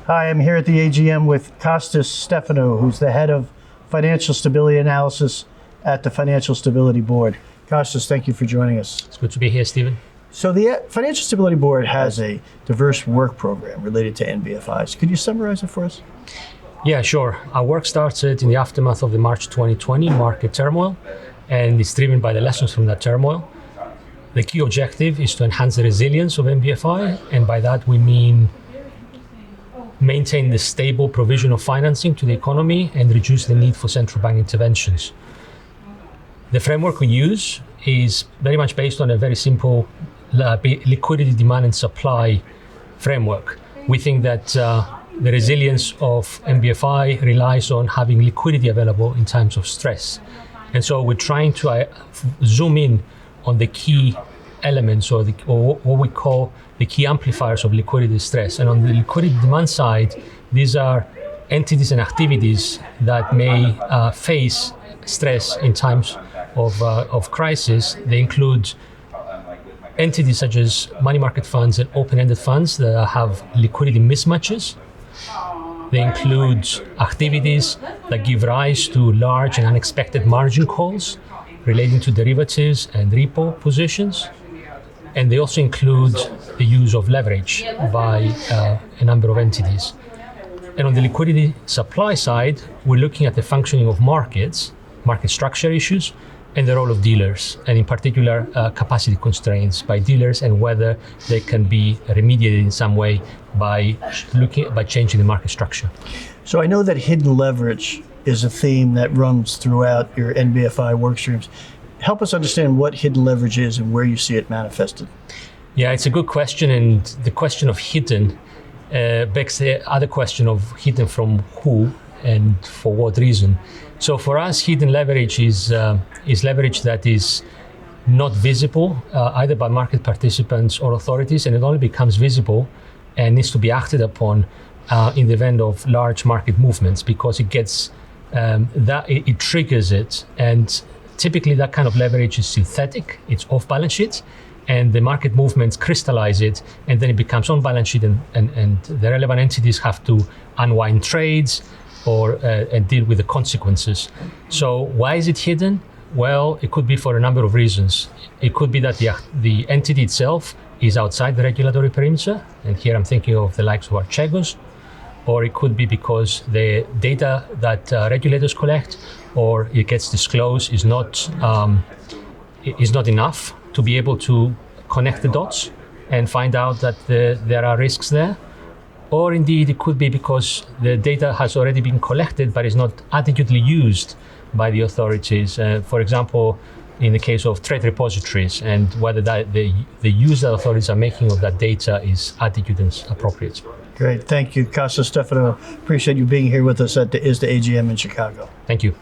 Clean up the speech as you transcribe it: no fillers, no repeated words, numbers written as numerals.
Hi, I'm here at the AGM with Costas Stephanou, who's the head of Financial Stability Analysis at the Financial Stability Board. Costas, thank you for joining us. It's good to be here, Stephen. So the Financial Stability Board has a diverse work program related to NBFIs. Could you summarize it for us? Yeah, sure. Our work started in the aftermath of the March 2020 market turmoil, and it's driven by the lessons from that turmoil. The key objective is to enhance the resilience of NBFI, and by that we mean maintain the stable provision of financing to the economy and reduce the need for central bank interventions. The framework we use is very much based on a very simple liquidity demand and supply framework. We think that the resilience of NBFI relies on having liquidity available in times of stress. And so we're trying to zoom in on the key elements or what we call the key amplifiers of liquidity stress. And on the liquidity demand side, these are entities and activities that may face stress in times of crisis. They include entities such as money market funds and open-ended funds that have liquidity mismatches. They include activities that give rise to large and unexpected margin calls relating to derivatives and repo positions. And they also include the use of leverage by a number of entities. And on the liquidity supply side, we're looking at the functioning of markets, market structure issues, and the role of dealers, and in particular, capacity constraints by dealers and whether they can be remediated in some way by changing the market structure. So I know that hidden leverage is a theme that runs throughout your NBFI work streams. Help us understand what hidden leverage is and where you see it manifested. Yeah, it's a good question, and the question of hidden begs the other question of hidden from who and for what reason. So for us, hidden leverage is leverage that is not visible either by market participants or authorities, and it only becomes visible and needs to be acted upon in the event of large market movements, because it gets it triggers it. And typically that kind of leverage is synthetic, it's off balance sheet, and the market movements crystallize it, and then it becomes on balance sheet, and the relevant entities have to unwind trades or and deal with the consequences. So why is it hidden? Well, it could be for a number of reasons. It could be that the entity itself is outside the regulatory perimeter, and here I'm thinking of the likes of Archegos, or it could be because the data that regulators collect or it gets disclosed is not enough to be able to connect the dots and find out that there are risks there. Or indeed, it could be because the data has already been collected but is not adequately used by the authorities. For example, in the case of trade repositories, and whether the use that authorities are making of that data is adequate and appropriate. Great, thank you, Costas Stephanou. Appreciate you being here with us at the ISDA AGM in Chicago. Thank you.